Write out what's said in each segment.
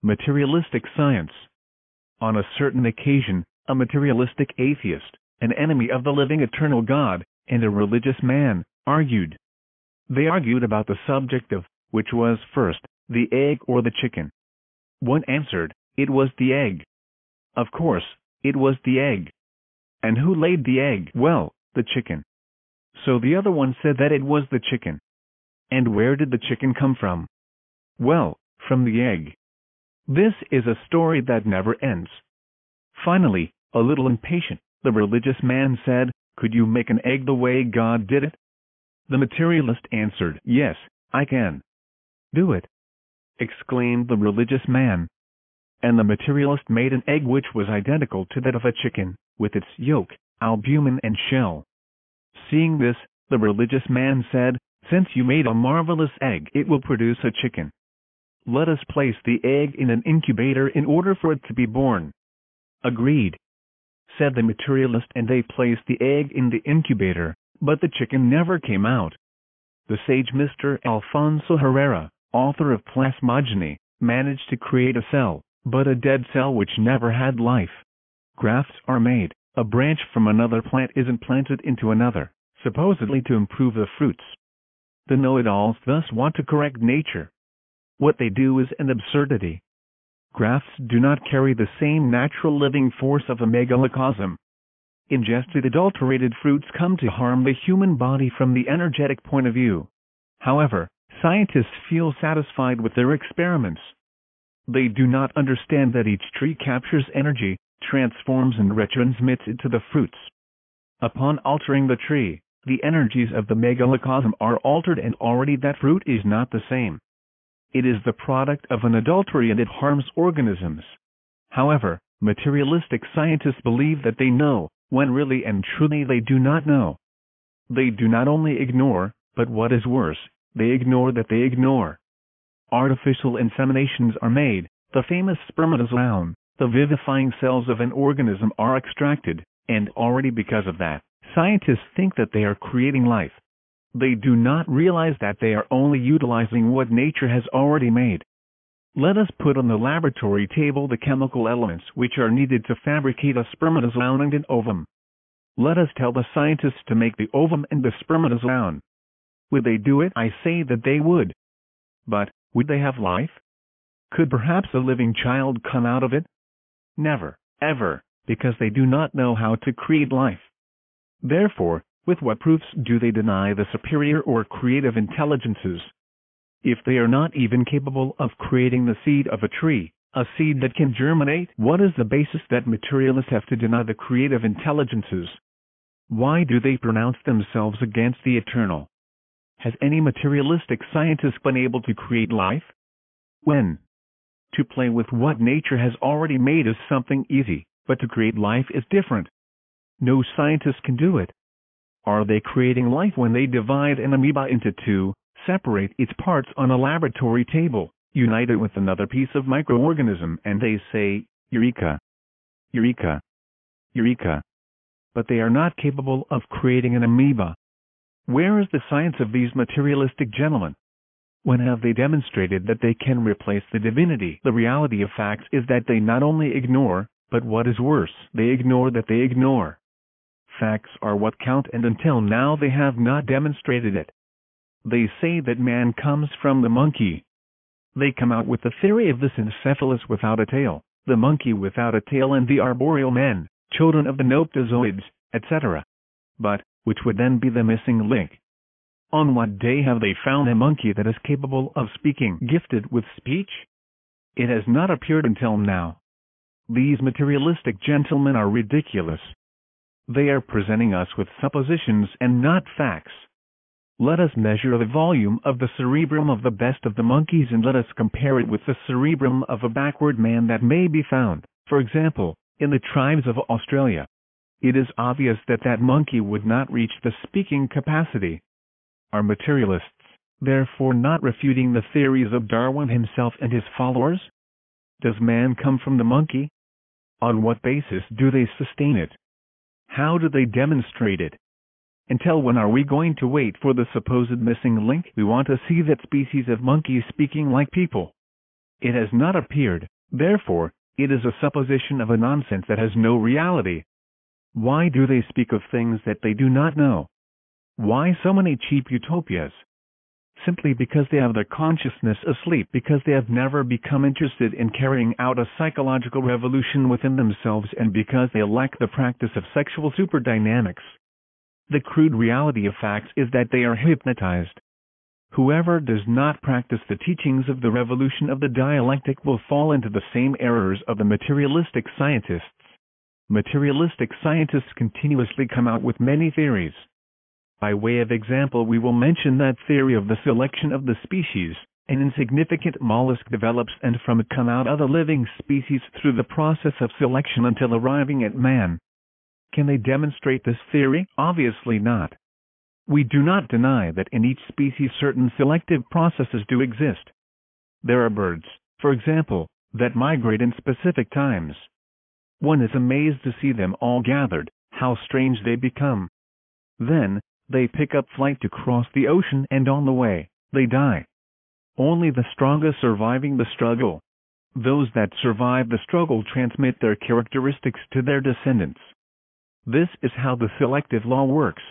Materialistic science. On a certain occasion, a materialistic atheist, an enemy of the living eternal God, and a religious man, argued. They argued about the subject of, which was first, the egg or the chicken. One answered, it was the egg. Of course, it was the egg. And who laid the egg? Well, the chicken. So the other one said that it was the chicken. And where did the chicken come from? Well, from the egg. This is a story that never ends. Finally, a little impatient, the religious man said, could you make an egg the way God did it? The materialist answered, yes, I can. Do it, exclaimed the religious man. And the materialist made an egg which was identical to that of a chicken, with its yolk, albumen and shell. Seeing this, the religious man said, since you made a marvelous egg, it will produce a chicken. Let us place the egg in an incubator in order for it to be born. Agreed, said the materialist, and they placed the egg in the incubator, but the chicken never came out. The sage Mr. Alfonso Herrera, author of Plasmogeny, managed to create a cell, but a dead cell which never had life. Grafts are made, a branch from another plant is implanted into another, supposedly to improve the fruits. The know-it-alls thus want to correct nature. What they do is an absurdity. Grafts do not carry the same natural living force of a megalocosm. Ingested adulterated fruits come to harm the human body from the energetic point of view. However, scientists feel satisfied with their experiments. They do not understand that each tree captures energy, transforms and retransmits it to the fruits. Upon altering the tree, the energies of the megalocosm are altered, and already that fruit is not the same. It is the product of an adultery and it harms organisms. However, materialistic scientists believe that they know, when really and truly they do not know. They do not only ignore, but what is worse, they ignore that they ignore. Artificial inseminations are made, the famous spermatozoon, the vivifying cells of an organism are extracted, and already because of that, scientists think that they are creating life. They do not realize that they are only utilizing what nature has already made. Let us put on the laboratory table the chemical elements which are needed to fabricate a spermatozoon and an ovum. Let us tell the scientists to make the ovum and the spermatozoon. Would they do it? I say that they would. But, would they have life? Could perhaps a living child come out of it? Never, ever, because they do not know how to create life. Therefore, with what proofs do they deny the superior or creative intelligences? If they are not even capable of creating the seed of a tree, a seed that can germinate, what is the basis that materialists have to deny the creative intelligences? Why do they pronounce themselves against the eternal? Has any materialistic scientist been able to create life? When? To play with what nature has already made is something easy, but to create life is different. No scientist can do it. Are they creating life when they divide an amoeba into two, separate its parts on a laboratory table, unite it with another piece of microorganism, and they say, Eureka! Eureka! Eureka! But they are not capable of creating an amoeba. Where is the science of these materialistic gentlemen? When have they demonstrated that they can replace the divinity? The reality of facts is that they not only ignore, but what is worse, they ignore that they ignore. Facts are what count, and until now they have not demonstrated it. They say that man comes from the monkey. They come out with the theory of the syncephalus without a tail, the monkey without a tail, and the arboreal men, children of the noptozoids, etc. But, which would then be the missing link? On what day have they found a monkey that is capable of speaking, gifted with speech? It has not appeared until now. These materialistic gentlemen are ridiculous. They are presenting us with suppositions and not facts. Let us measure the volume of the cerebrum of the best of the monkeys, and let us compare it with the cerebrum of a backward man that may be found, for example, in the tribes of Australia. It is obvious that that monkey would not reach the speaking capacity. Are materialists, therefore, not refuting the theories of Darwin himself and his followers? Does man come from the monkey? On what basis do they sustain it? How do they demonstrate it? Until when are we going to wait for the supposed missing link? We want to see that species of monkeys speaking like people. It has not appeared, therefore, it is a supposition of a nonsense that has no reality. Why do they speak of things that they do not know? Why so many cheap utopias? Simply because they have their consciousness asleep, because they have never become interested in carrying out a psychological revolution within themselves, and because they lack the practice of sexual superdynamics. The crude reality of facts is that they are hypnotized. Whoever does not practice the teachings of the revolution of the dialectic will fall into the same errors of the materialistic scientists. Materialistic scientists continuously come out with many theories. By way of example, we will mention that theory of the selection of the species. An insignificant mollusk develops, and from it come out other living species through the process of selection until arriving at man. Can they demonstrate this theory? Obviously not. We do not deny that in each species certain selective processes do exist. There are birds, for example, that migrate in specific times. One is amazed to see them all gathered, how strange they become. Then, they pick up flight to cross the ocean, and on the way, they die. Only the strongest surviving the struggle. Those that survive the struggle transmit their characteristics to their descendants. This is how the selective law works.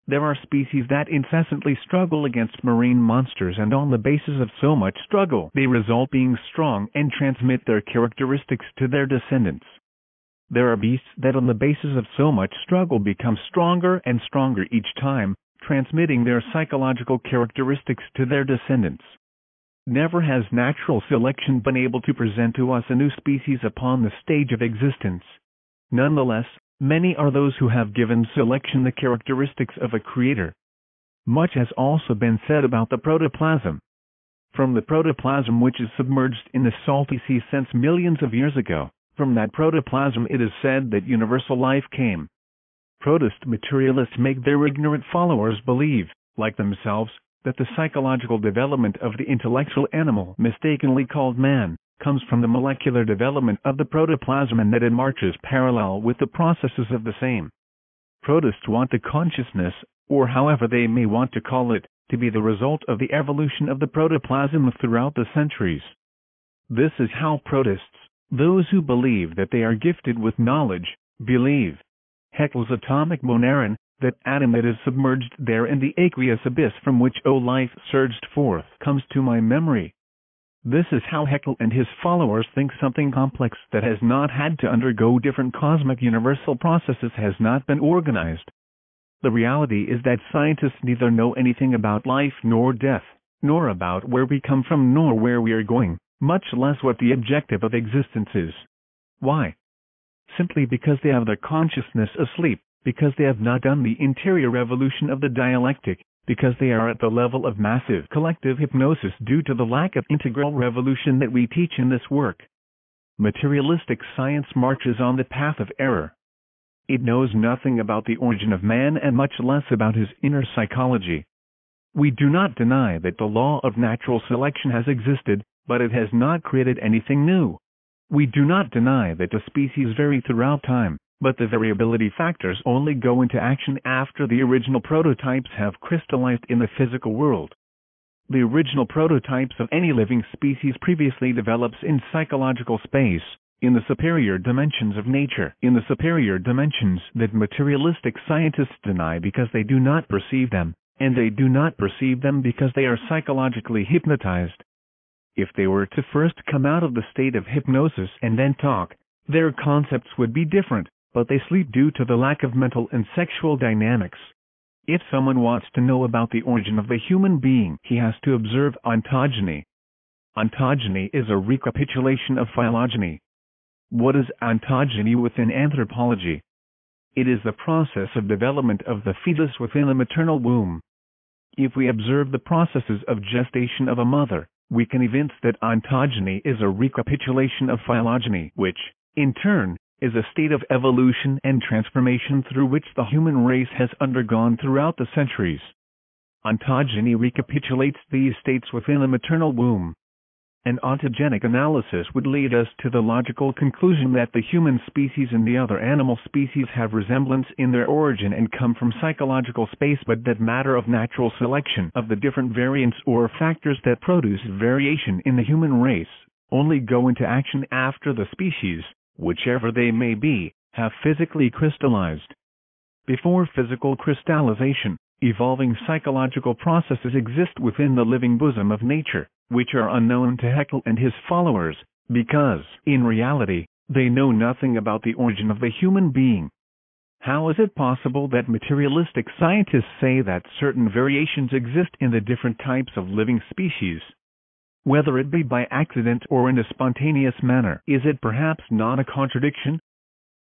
There are species that incessantly struggle against marine monsters, and on the basis of so much struggle, they result being strong and transmit their characteristics to their descendants. There are beasts that on the basis of so much struggle become stronger and stronger each time, transmitting their psychological characteristics to their descendants. Never has natural selection been able to present to us a new species upon the stage of existence. Nonetheless, many are those who have given selection the characteristics of a creator. Much has also been said about the protoplasm. From the protoplasm, which is submerged in the salty sea since millions of years ago, from that protoplasm it is said that universal life came. Protist materialists make their ignorant followers believe, like themselves, that the psychological development of the intellectual animal, mistakenly called man, comes from the molecular development of the protoplasm, and that it marches parallel with the processes of the same. Protists want the consciousness, or however they may want to call it, to be the result of the evolution of the protoplasm throughout the centuries. This is how protists, those who believe that they are gifted with knowledge, believe. Haeckel's atomic monaron, that atom that is submerged there in the aqueous abyss from which life surged forth, comes to my memory. This is how Haeckel and his followers think something complex that has not had to undergo different cosmic universal processes has not been organized. The reality is that scientists neither know anything about life nor death, nor about where we come from nor where we are going, much less what the objective of existence is. Why? Simply because they have their consciousness asleep, because they have not done the interior revolution of the dialectic, because they are at the level of massive collective hypnosis due to the lack of integral revolution that we teach in this work. Materialistic science marches on the path of error. It knows nothing about the origin of man and much less about his inner psychology. We do not deny that the law of natural selection has existed, but it has not created anything new. We do not deny that the species vary throughout time, but the variability factors only go into action after the original prototypes have crystallized in the physical world. The original prototypes of any living species previously develops in psychological space, in the superior dimensions of nature, in the superior dimensions that materialistic scientists deny because they do not perceive them, and they do not perceive them because they are psychologically hypnotized. If they were to first come out of the state of hypnosis and then talk, their concepts would be different, but they sleep due to the lack of mental and sexual dynamics. If someone wants to know about the origin of the human being, he has to observe ontogeny. Ontogeny is a recapitulation of phylogeny. What is ontogeny within anthropology? It is the process of development of the fetus within the maternal womb. If we observe the processes of gestation of a mother, we can evince that ontogeny is a recapitulation of phylogeny, which, in turn, is a state of evolution and transformation through which the human race has undergone throughout the centuries. Ontogeny recapitulates these states within the maternal womb. An ontogenic analysis would lead us to the logical conclusion that the human species and the other animal species have resemblance in their origin and come from psychological space, but that matter of natural selection of the different variants or factors that produce variation in the human race only go into action after the species, whichever they may be, have physically crystallized. Before physical crystallization, evolving psychological processes exist within the living bosom of nature, which are unknown to Haeckel and his followers, because, in reality, they know nothing about the origin of the human being. How is it possible that materialistic scientists say that certain variations exist in the different types of living species? Whether it be by accident or in a spontaneous manner, is it perhaps not a contradiction?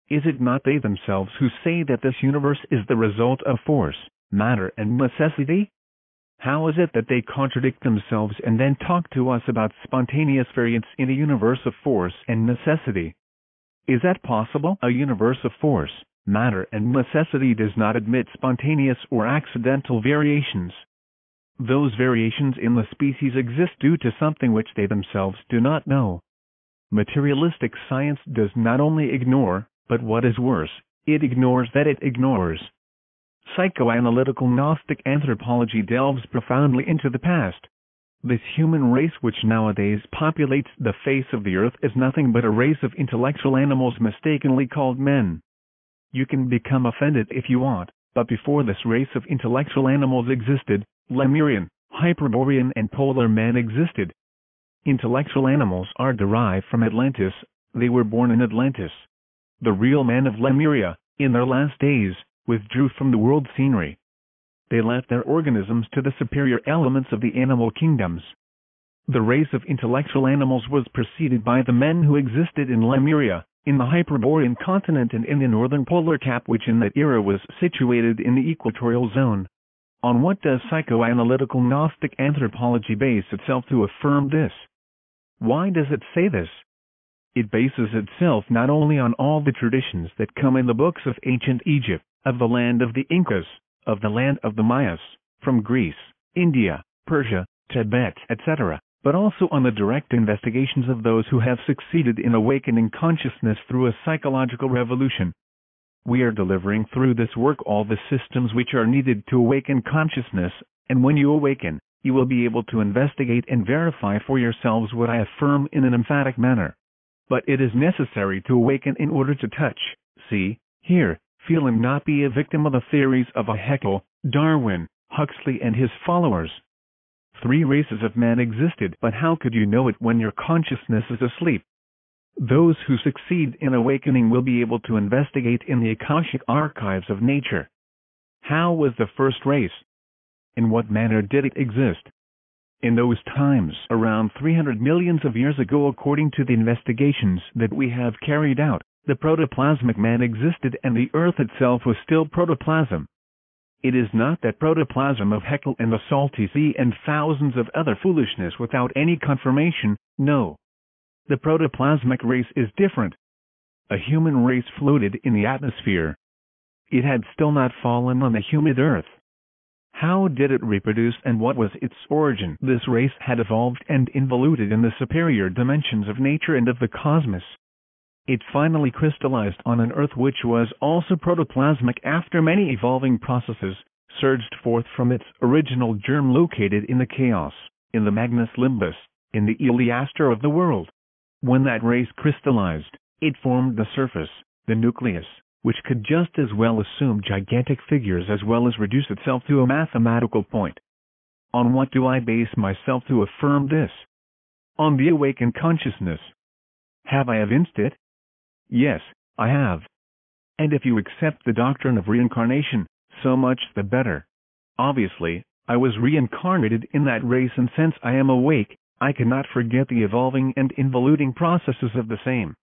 Is it not they themselves who say that this universe is the result of force, matter, and necessity? How is it that they contradict themselves and then talk to us about spontaneous variance in a universe of force and necessity? Is that possible? A universe of force, matter, and necessity does not admit spontaneous or accidental variations. Those variations in the species exist due to something which they themselves do not know. Materialistic science does not only ignore, but what is worse, it ignores that it ignores. Psychoanalytical Gnostic anthropology delves profoundly into the past. This human race which nowadays populates the face of the earth is nothing but a race of intellectual animals mistakenly called men. You can become offended if you want, but before this race of intellectual animals existed, Lemurian, Hyperborean and polar man existed. Intellectual animals are derived from Atlantis, they were born in Atlantis. The real men of Lemuria, in their last days, withdrew from the world scenery. They left their organisms to the superior elements of the animal kingdoms. The race of intellectual animals was preceded by the men who existed in Lemuria, in the Hyperborean continent and in the northern polar cap which in that era was situated in the equatorial zone. On what does psychoanalytical Gnostic anthropology base itself to affirm this? Why does it say this? It bases itself not only on all the traditions that come in the books of ancient Egypt, of the land of the Incas, of the land of the Mayas, from Greece, India, Persia, Tibet, etc., but also on the direct investigations of those who have succeeded in awakening consciousness through a psychological revolution. We are delivering through this work all the systems which are needed to awaken consciousness, and when you awaken, you will be able to investigate and verify for yourselves what I affirm in an emphatic manner. But it is necessary to awaken in order to touch, see, hear, feel and not be a victim of the theories of a Haeckel, Darwin, Huxley and his followers. 3 races of man existed, but how could you know it when your consciousness is asleep? Those who succeed in awakening will be able to investigate in the Akashic archives of nature. How was the first race? In what manner did it exist? In those times, around 300 millions of years ago, according to the investigations that we have carried out, the protoplasmic man existed and the earth itself was still protoplasm. It is not that protoplasm of Haeckel and the salty sea and thousands of other foolishness without any confirmation, no. The protoplasmic race is different. A human race floated in the atmosphere. It had still not fallen on the humid earth. How did it reproduce and what was its origin? This race had evolved and involuted in the superior dimensions of nature and of the cosmos. It finally crystallized on an earth which was also protoplasmic after many evolving processes, surged forth from its original germ located in the chaos, in the Magnus Limbus, in the Eleaster of the world. When that race crystallized, it formed the surface, the nucleus, which could just as well assume gigantic figures as well as reduce itself to a mathematical point. On what do I base myself to affirm this? On the awakened consciousness. Have I evinced it? Yes, I have. And if you accept the doctrine of reincarnation, so much the better. Obviously, I was reincarnated in that race, and since I am awake, I cannot forget the evolving and involuting processes of the same.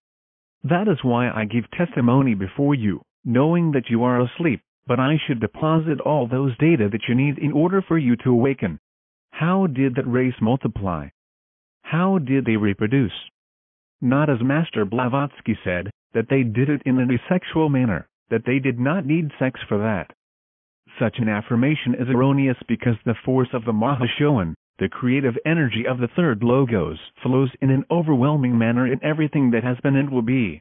That is why I give testimony before you, knowing that you are asleep, but I should deposit all those data that you need in order for you to awaken. How did that race multiply? How did they reproduce? Not as Master Blavatsky said, that they did it in an asexual manner, that they did not need sex for that. Such an affirmation is erroneous because the force of the Mahashohan, the creative energy of the third Logos, flows in an overwhelming manner in everything that has been and will be.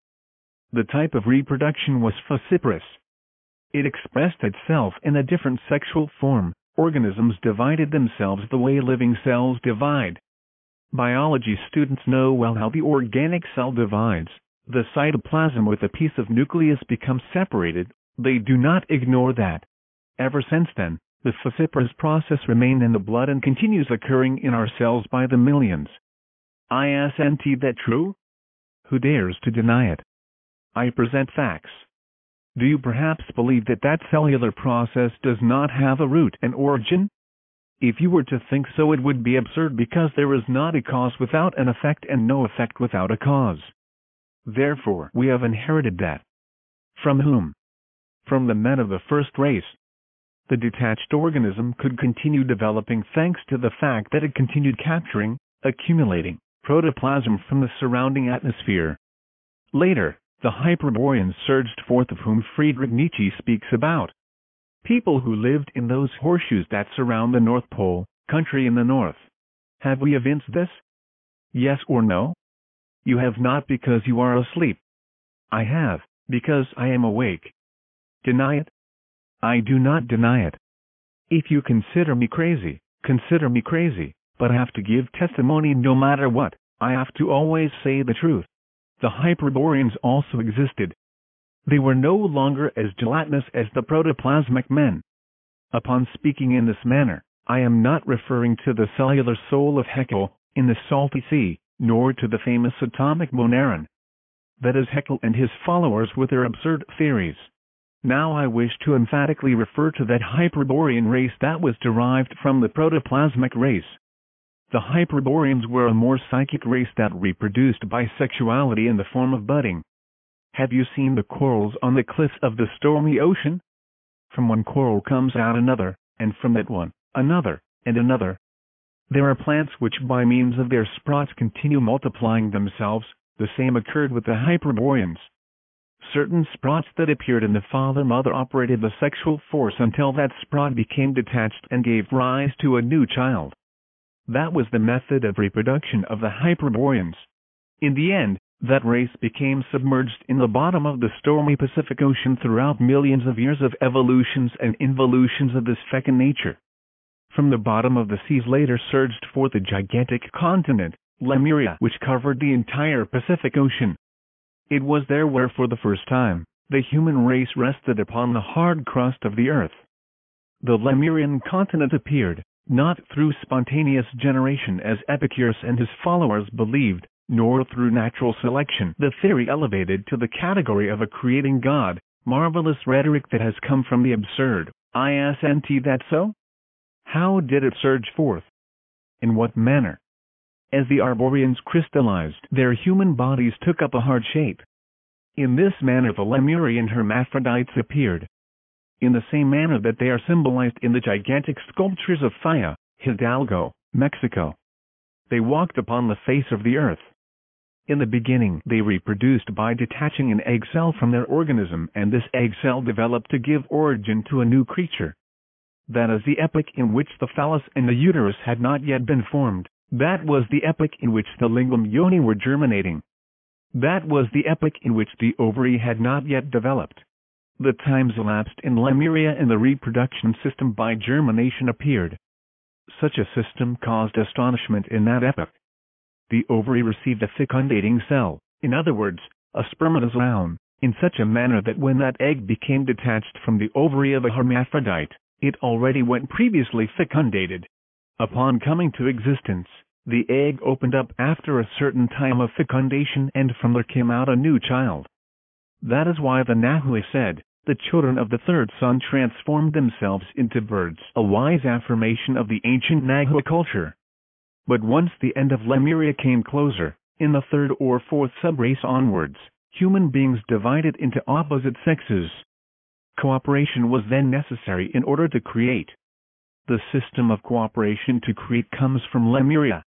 The type of reproduction was vociferous. It expressed itself in a different sexual form. Organisms divided themselves the way living cells divide. Biology students know well how the organic cell divides. The cytoplasm with a piece of nucleus becomes separated. They do not ignore that. Ever since then, the vociferous process remained in the blood and continues occurring in our cells by the millions. Isn't that true? Who dares to deny it? I present facts. Do you perhaps believe that that cellular process does not have a root and origin? If you were to think so, it would be absurd, because there is not a cause without an effect and no effect without a cause. Therefore, we have inherited that. From whom? From the men of the first race. The detached organism could continue developing thanks to the fact that it continued capturing, accumulating, protoplasm from the surrounding atmosphere. Later, the Hyperboreans surged forth, of whom Friedrich Nietzsche speaks about. People who lived in those horseshoes that surround the North Pole, country in the north. Have we evinced this? Yes or no? You have not, because you are asleep. I have, because I am awake. Deny it? I do not deny it. If you consider me crazy, but I have to give testimony no matter what. I have to always say the truth. The Hyperboreans also existed. They were no longer as gelatinous as the protoplasmic men. Upon speaking in this manner, I am not referring to the cellular soul of Haeckel in the salty sea, nor to the famous atomic Moneron. That is Haeckel and his followers with their absurd theories. Now I wish to emphatically refer to that Hyperborean race that was derived from the protoplasmic race. The Hyperboreans were a more psychic race that reproduced by sexuality in the form of budding. Have you seen the corals on the cliffs of the stormy ocean? From one coral comes out another, and from that one, another, and another. There are plants which by means of their sprots continue multiplying themselves. The same occurred with the Hyperboreans. Certain sprots that appeared in the father-mother operated the sexual force until that sprot became detached and gave rise to a new child. That was the method of reproduction of the Hyperboreans. In the end, that race became submerged in the bottom of the stormy Pacific Ocean throughout millions of years of evolutions and involutions of this fecund nature. From the bottom of the seas later surged forth a gigantic continent, Lemuria, which covered the entire Pacific Ocean. It was there where, for the first time, the human race rested upon the hard crust of the earth. The Lemurian continent appeared, not through spontaneous generation as Epicurus and his followers believed, nor through natural selection, the theory elevated to the category of a creating God, marvelous rhetoric that has come from the absurd. Isn't that so? How did it surge forth? In what manner? As the Arboreans crystallized, their human bodies took up a hard shape. In this manner the Lemurian hermaphrodites appeared. In the same manner that they are symbolized in the gigantic sculptures of Faya, Hidalgo, Mexico. They walked upon the face of the earth. In the beginning they reproduced by detaching an egg cell from their organism, and this egg cell developed to give origin to a new creature. That is the epoch in which the phallus and the uterus had not yet been formed. That was the epoch in which the lingam yoni were germinating. That was the epoch in which the ovary had not yet developed. The times elapsed in Lemuria and the reproduction system by germination appeared. Such a system caused astonishment in that epoch. The ovary received a fecundating cell, in other words, a spermatozoon, in such a manner that when that egg became detached from the ovary of a hermaphrodite, it already went previously fecundated. Upon coming to existence, the egg opened up after a certain time of fecundation, and from there came out a new child. That is why the Nahui said, the children of the third sun transformed themselves into birds, a wise affirmation of the ancient Nahui culture. But once the end of Lemuria came closer, in the third or fourth subrace onwards, human beings divided into opposite sexes. Cooperation was then necessary in order to create. The system of cooperation to create comes from Lemuria.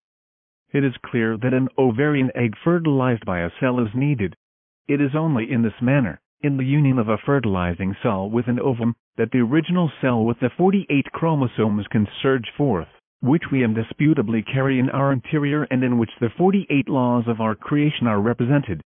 It is clear that an ovarian egg fertilized by a cell is needed. It is only in this manner, in the union of a fertilizing cell with an ovum, that the original cell with the 48 chromosomes can surge forth, which we indisputably carry in our interior and in which the 48 laws of our creation are represented.